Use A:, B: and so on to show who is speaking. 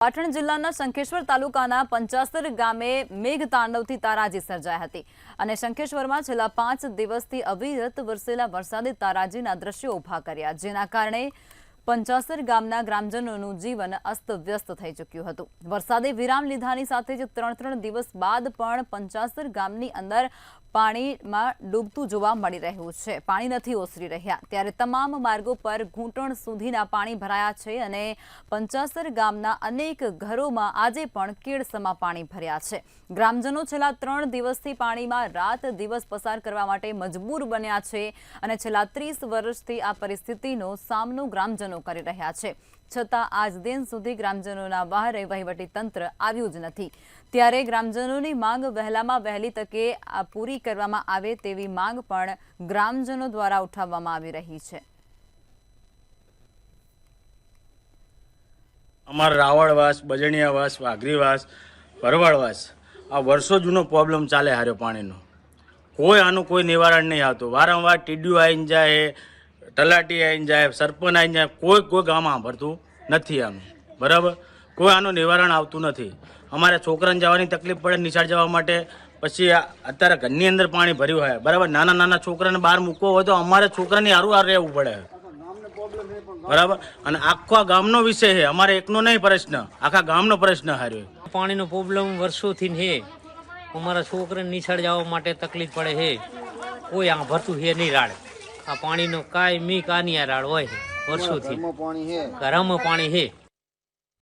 A: પાટણ જિલ્લાના શંખેશ્વર તાલુકાના પંચાસર ગામે મેઘતાંડવથી તારાજી સર્જાઈ હતી અને શંખેશ્વરમાં છેલ્લા 5 દિવસથી અવિરત વરસેલા વરસાદે તારાજીના દ્રશ્યો ઊભા કર્યા, જેના કારણે પંચાસર ગામના ગ્રામજનોનું જીવન અસ્તવ્યસ્ત થઈ ચૂક્યું હતું। વરસાદે વિરામ લીધાની સાથે જ 3 દિવસ બાદ પણ પંચાસર ગામની અંદર પાણીમાં ડૂબતું જોવા મળી રહ્યું છે। પાણી નથી ઓસરી રહ્યા, ત્યારે તમામ માર્ગો પર ઘૂંટણ સુધીના પાણી ભરાયા છે અને પંચાસર ગામના અનેક ઘરોમાં આજે પણ કેળસમાં પાણી ભર્યા છે। ગ્રામજનો છેલ્લા 3 દિવસથી પાણીમાં રાત દિવસ પસાર કરવા માટે મજબૂર બન્યા છે અને છેલ્લા 30 વર્ષથી આ પરિસ્થિતિનો સામનો ગ્રામજનો કરી રહ્યા છે, છતાં આજ દિન સુધી ગ્રામજનોના વહારે વહીવટી તંત્ર આવ્યું જ નથી। ત્યારે ગ્રામજનોની માંગ વહેલામાં વહેલી તકે પૂરી કરવામાં આવે તેવી માંગ પણ ગ્રામજનો દ્વારા ઉઠાવવામાં આવી રહી છે।
B: અમારા રાવળવાસ, બજણિયાવાસ, વાઘરીવાસ, ભરવાડવાસ આ વર્ષો જૂનો પ્રોબ્લેમ ચાલે હાર્યો પાણીનો। કોઈ આનું કોઈ નિવારણ નહીં આવતું। વારંવાર ટીડીઓ આવીને જાય, તલાટી આવીને જાય, સરપંચ આવીને જાય, કોઈ ગામમાં ભરતું નથી આનું, બરાબર। કોઈ આનું નિવારણ આવતું નથી। અમારે છોકરાને જવાની તકલીફ પડે નિશાળ જવા માટે, પછી અત્યારે ઘરની અંદર પાણી ભર્યું હોય, બરાબર। નાના છોકરાને બહાર મૂકવો હોય તો અમારે છોકરાની હારું રહેવું પડે, બરાબર। અને આખા ગામનો વિષય છે, અમારે એકનો નહીં પ્રશ્ન, આખા ગામનો પ્રશ્ન હાર્યો।
C: પાણીનો પ્રોબ્લેમ વર્ષોથી છે। અમારા છોકરાને નિશાળ જવા માટે તકલીફ પડે છે, કોઈ આ ભરતું છે નહીં રાડ। આ પાણીનો કાંઈ કાની રાડ હોય છે વર્ષોથી, ઘરમાં પાણી છે।